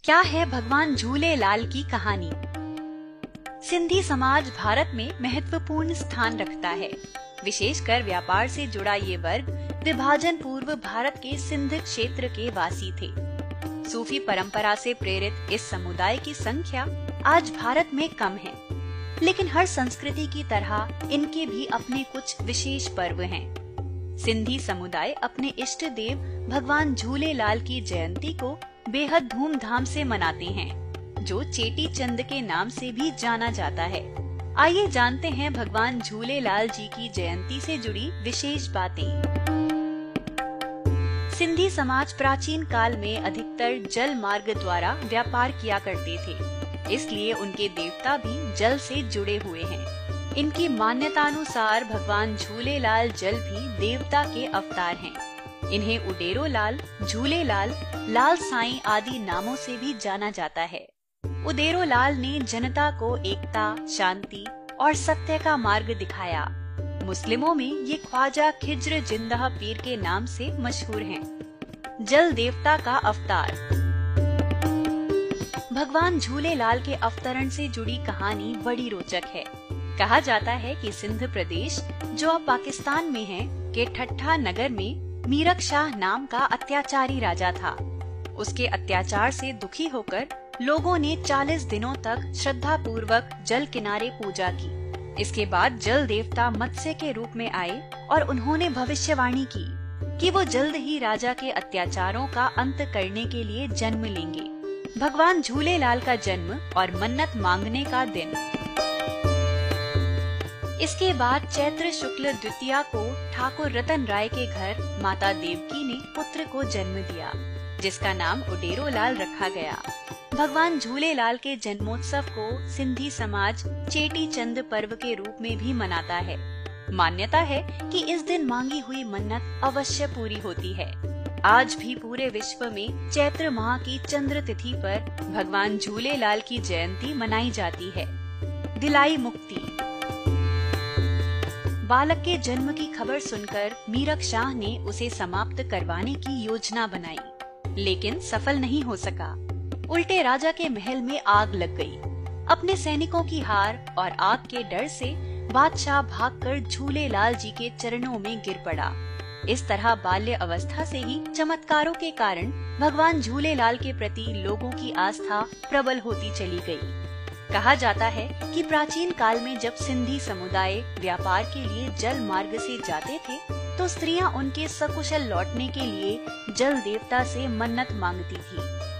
क्या है भगवान झूलेलाल की कहानी। सिंधी समाज भारत में महत्वपूर्ण स्थान रखता है। विशेषकर व्यापार से जुड़ा ये वर्ग विभाजन पूर्व भारत के सिंध क्षेत्र के वासी थे। सूफी परंपरा से प्रेरित इस समुदाय की संख्या आज भारत में कम है, लेकिन हर संस्कृति की तरह इनके भी अपने कुछ विशेष पर्व हैं। सिंधी समुदाय अपने इष्ट देव भगवान झूलेलाल की जयंती को बेहद धूमधाम से मनाते हैं, जो चेटी चंद के नाम से भी जाना जाता है। आइए जानते हैं भगवान झूलेलाल जी की जयंती से जुड़ी विशेष बातें। सिंधी समाज प्राचीन काल में अधिकतर जल मार्ग द्वारा व्यापार किया करते थे, इसलिए उनके देवता भी जल से जुड़े हुए हैं। इनकी मान्यतानुसार भगवान झूलेलाल जल भी देवता के अवतार हैं। इन्हें उडेरो लाल, झूलेलाल, लाल साईं आदि नामों से भी जाना जाता है। उडेरो लाल ने जनता को एकता, शांति और सत्य का मार्ग दिखाया। मुस्लिमों में ये ख्वाजा खिज्र जिंदह पीर के नाम से मशहूर हैं। जल देवता का अवतार। भगवान झूलेलाल के अवतरण से जुड़ी कहानी बड़ी रोचक है। कहा जाता है कि सिंध प्रदेश, जो अब पाकिस्तान में है, के ठट्ठा नगर में मीरक शाह नाम का अत्याचारी राजा था। उसके अत्याचार से दुखी होकर लोगों ने 40 दिनों तक श्रद्धा पूर्वक जल किनारे पूजा की। इसके बाद जल देवता मत्स्य के रूप में आए और उन्होंने भविष्यवाणी की कि वो जल्द ही राजा के अत्याचारों का अंत करने के लिए जन्म लेंगे। भगवान झूलेलाल का जन्म और मन्नत मांगने का दिन। इसके बाद चैत्र शुक्ल द्वितीया को ठाकुर रतन राय के घर माता देवकी ने पुत्र को जन्म दिया, जिसका नाम उडेरो लाल रखा गया। भगवान झूलेलाल के जन्मोत्सव को सिंधी समाज चेटी चंद पर्व के रूप में भी मनाता है। मान्यता है कि इस दिन मांगी हुई मन्नत अवश्य पूरी होती है। आज भी पूरे विश्व में चैत्र माह की चंद्र तिथि पर भगवान झूलेलाल की जयंती मनाई जाती है। दिलाई मुक्ति। बालक के जन्म की खबर सुनकर मीरक शाह ने उसे समाप्त करवाने की योजना बनाई, लेकिन सफल नहीं हो सका। उल्टे राजा के महल में आग लग गई। अपने सैनिकों की हार और आग के डर से बादशाह भागकर झूलेलाल जी के चरणों में गिर पड़ा। इस तरह बाल्य अवस्था से ही चमत्कारों के कारण भगवान झूलेलाल के प्रति लोगों की आस्था प्रबल होती चली गई। कहा जाता है कि प्राचीन काल में जब सिंधी समुदाय व्यापार के लिए जल मार्ग से जाते थे, तो स्त्रियां उनके सकुशल लौटने के लिए जल देवता से मन्नत मांगती थी,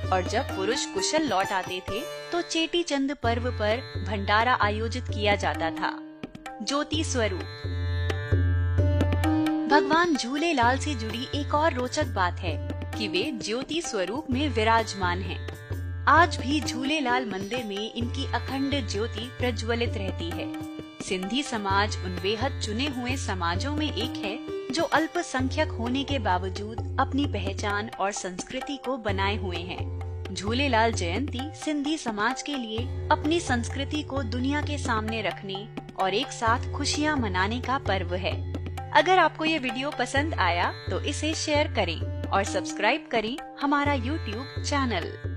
और जब पुरुष कुशल लौट आते थे तो चेटी चंद पर्व पर भंडारा आयोजित किया जाता था। ज्योति स्वरूप। भगवान झूलेलाल से जुड़ी एक और रोचक बात है कि वे ज्योति स्वरूप में विराजमान हैं। आज भी झूलेलाल मंदिर में इनकी अखंड ज्योति प्रज्वलित रहती है। सिंधी समाज उन बेहद चुने हुए समाजों में एक है जो अल्पसंख्यक होने के बावजूद अपनी पहचान और संस्कृति को बनाए हुए हैं। झूलेलाल जयंती सिंधी समाज के लिए अपनी संस्कृति को दुनिया के सामने रखने और एक साथ खुशियां मनाने का पर्व है। अगर आपको ये वीडियो पसंद आया तो इसे शेयर करें और सब्सक्राइब करें हमारा YouTube चैनल।